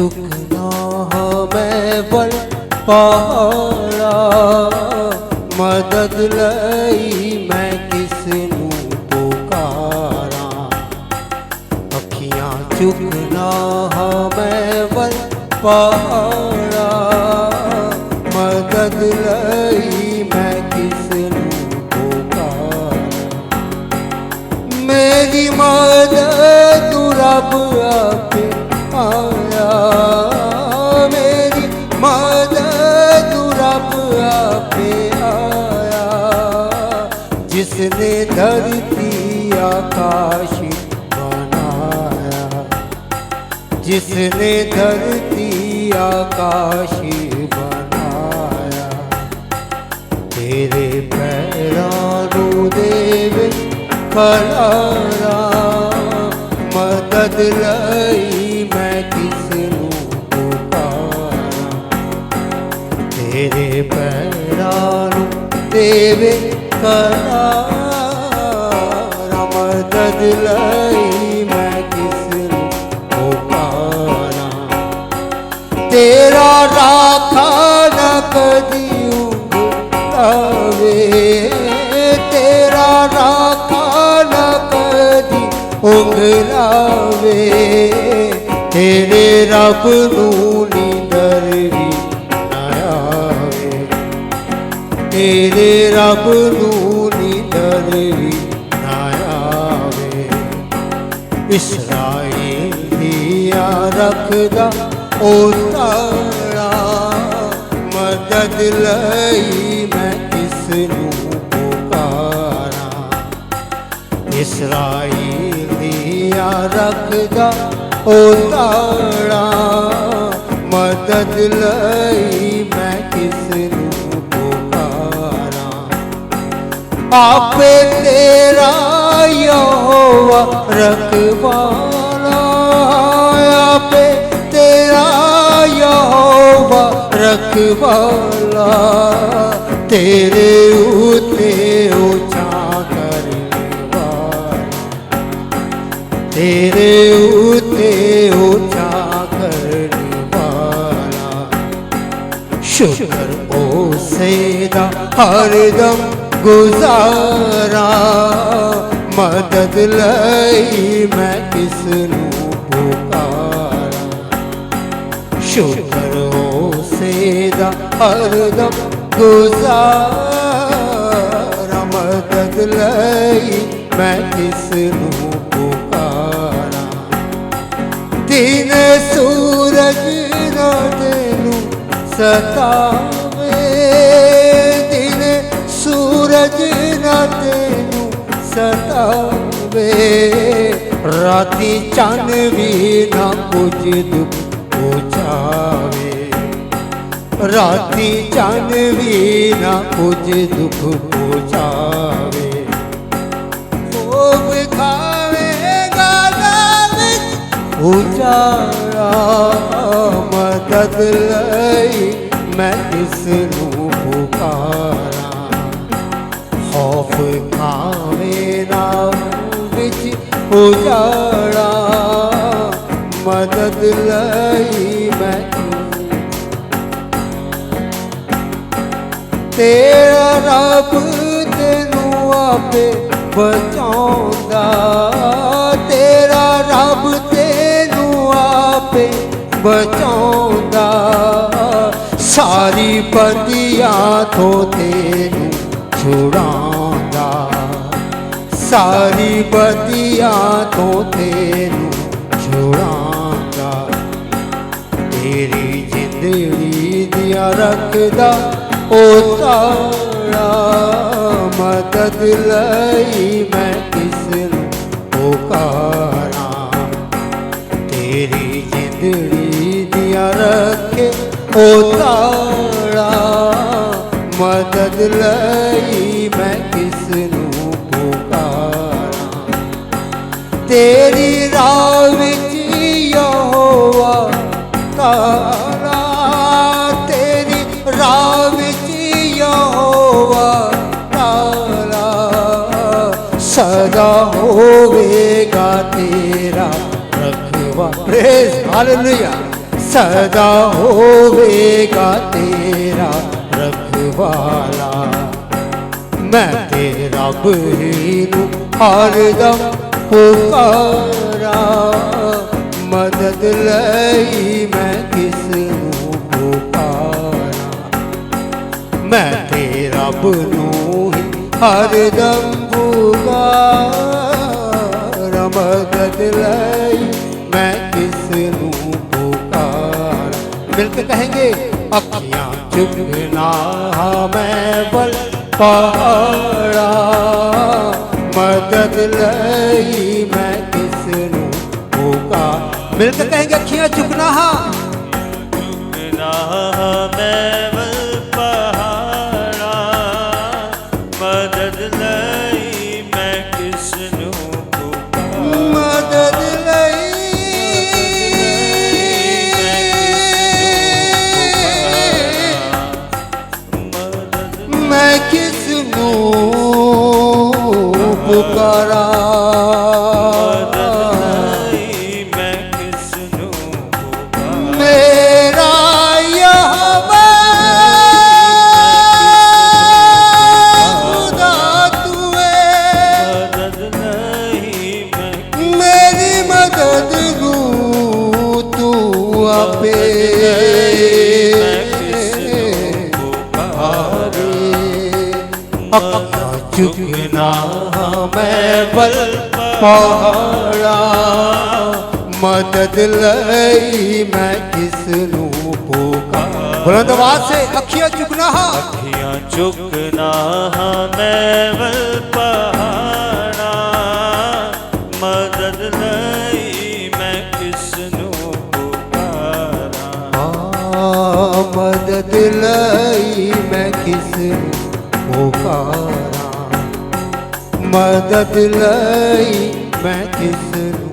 चुकना मैं बल पहाड़ा मदद लई मैं किसनू पुकारा अखियां चुकना मैं बल पहाड़ा मदद लई मैं किसनू पुकारा मेरी मदद रब आपे आया मेरी मदद रब आपे आया जिसने धरती आकाश बनाया जिसने धरती आकाश बनाया तेरे पैरां नूं देवे खलारा मदद लई मैं किसनू पुकारा तेरे पैरां नूं देवे खलारा मदद लई मैं किसनू पुकारा तेरा राखा न कदी ऊँघावे तेरा राखा न कदी ऊँघावे तेरे रब नूं नींदर भी ना आवे तेरे रब नूं नींदर भी ना आवे इस्राएल दिया रखदा ओ तारा मदद लई मैं किसनू पुकारा इस्राएल दिया रखदा ओ तारा मदद लई मैं किसनू पुकारा आपे तेरा यहोवा रखवाला आपे तेरा यहोवा रखवाला तेरे उते ऊंचा करने वाला तेरे उते ऊंचा करने वाला शुक्र ओसेदा हरदम गुजारा मदद लई मैं किसनू पुकारा शुक्र ओसेदा हरदम गुजारा मदद लई मैं किसनू पुकारा दिन सूरज ना तेनू सतावे दिन सूरज ना तेनू सतावे राती चन भी ना कुछ दुख पहुँचावे राती चन भी ना कुछ दुख पहुँचावे भोग खावेगा विच उजाड़ा मदद लई मैं किसनू पुकारा खौफ खावे ना विच उजाड़ा मदद लई मैं तेरा रब तेनू आपे बचाउंदा तेरा रब तेनू आपे बचाउंदा सारी बदियां तो तेनू छुड़ाउंदा सारी बदियां तो तेनू छुड़ाउंदा तेरी जिंदड़ी दिया रखदा ओ तारा मदद लई मैं किसनू पुकारा तेरी जिंदड़ी दिया रखे ओ तारा मदद लई मैं किसनू पुकारा तेरी राह विच यहोवा तारा तेरी राह विच यहोवा तारा सदा होवेगा तेरा रखवा प्रेज हालेलुया सदा होवेगा तेरा रखवाला। मैं तेरा बहनू हरदम पुकारा, मदद लई मैं किसनू पुकारा। मैं तेरा बनू हरदम पुकारा, मदद लई मैं किसनू पुकारा। मिलके कहेंगे अखियां चुकना मैं बल पहाड़ा, मदद लई मैं किसनू पुकारा। मिलके कहेंगे अखियां चुकना चुकना मैं बल पहाड़ा, मदद लई मैं किसनू पुकारा। मदद लई मैं किसनू पुकारा। मैं किसनू पुकारा। मेरा यहोवा खुदा तू है, मदद नहीं मैं मेरी मदद रू तू आपे चुकना मैं बल पहाड़ा, मदद लई मैं किसनू पुकारा। बुलंद आवाज से अखियां चुकना अखियां चुकना मैं बल पहाड़ा, मदद लई मैं किसनू पुकारा। मदद लई मैं किसनू पुकारा, मदद लई मैं किसनू